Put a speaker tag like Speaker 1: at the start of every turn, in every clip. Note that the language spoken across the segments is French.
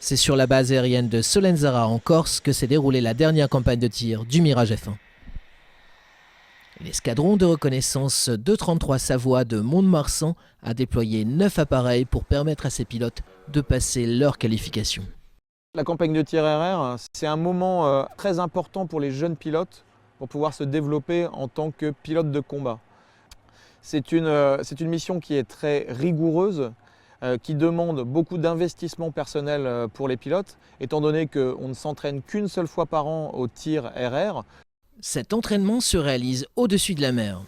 Speaker 1: C'est sur la base aérienne de Solenzara en Corse que s'est déroulée la dernière campagne de tir du Mirage F1. L'escadron de reconnaissance 233 Savoie de Mont-de-Marsan a déployé 9 appareils pour permettre à ses pilotes de passer leur qualification.
Speaker 2: La campagne de tir RR, c'est un moment très important pour les jeunes pilotes pour pouvoir se développer en tant que pilote de combat. C'est une mission qui est très rigoureuse, qui demande beaucoup d'investissement personnel pour les pilotes, étant donné qu'on ne s'entraîne qu'une seule fois par an au tir RR.
Speaker 1: Cet entraînement se réalise au-dessus de la mer.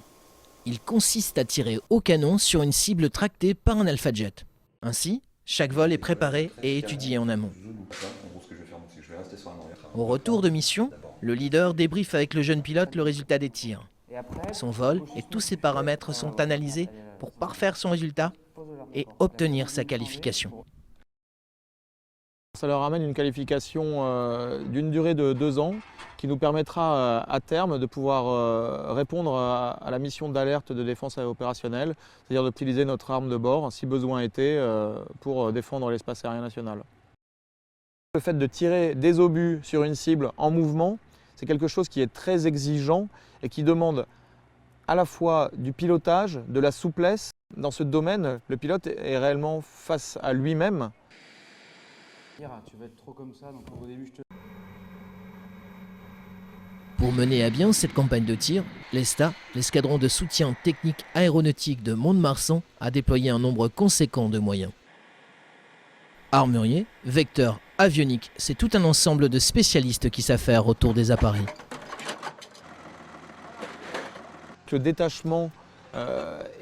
Speaker 1: Il consiste à tirer au canon sur une cible tractée par un Alpha Jet. Ainsi, chaque vol est préparé et étudié en amont. Au retour de mission, le leader débriefe avec le jeune pilote le résultat des tirs. Son vol et tous ses paramètres sont analysés pour parfaire son résultat et obtenir sa qualification.
Speaker 2: Ça leur amène une qualification d'une durée de 2 ans qui nous permettra à terme de pouvoir répondre à la mission d'alerte de défense opérationnelle, c'est-à-dire d'utiliser notre arme de bord, si besoin était, pour défendre l'espace aérien national. Le fait de tirer des obus sur une cible en mouvement, c'est quelque chose qui est très exigeant et qui demande à la fois du pilotage, de la souplesse. Dans ce domaine, le pilote est réellement face à lui-même.
Speaker 3: Tu vas être trop comme ça, donc au début je te...
Speaker 1: Pour mener à bien cette campagne de tir, l'ESTA, l'escadron de soutien technique aéronautique de Mont-de-Marsan, a déployé un nombre conséquent de moyens. Armuriers, vecteurs, avioniques, c'est tout un ensemble de spécialistes qui s'affairent autour des appareils.
Speaker 2: Le détachement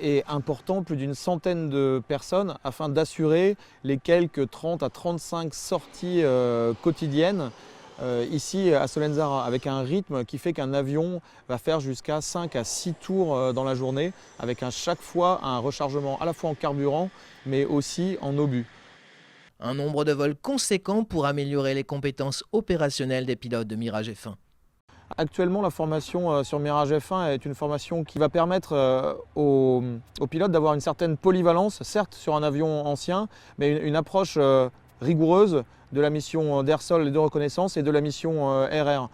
Speaker 2: est important, plus d'une centaine de personnes, afin d'assurer les quelques 30 à 35 sorties quotidiennes ici à Solenzara, avec un rythme qui fait qu'un avion va faire jusqu'à 5 à 6 tours dans la journée, avec à chaque fois un rechargement à la fois en carburant, mais aussi en obus.
Speaker 1: Un nombre de vols conséquent pour améliorer les compétences opérationnelles des pilotes de Mirage F1.
Speaker 2: Actuellement, la formation sur Mirage F1 est une formation qui va permettre aux pilotes d'avoir une certaine polyvalence, certes sur un avion ancien, mais une approche rigoureuse de la mission d'air-sol et de reconnaissance et de la mission RR.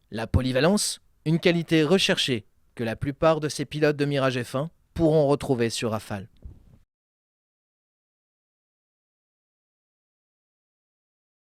Speaker 1: La polyvalence, une qualité recherchée que la plupart de ces pilotes de Mirage F1 pourront retrouver sur Rafale.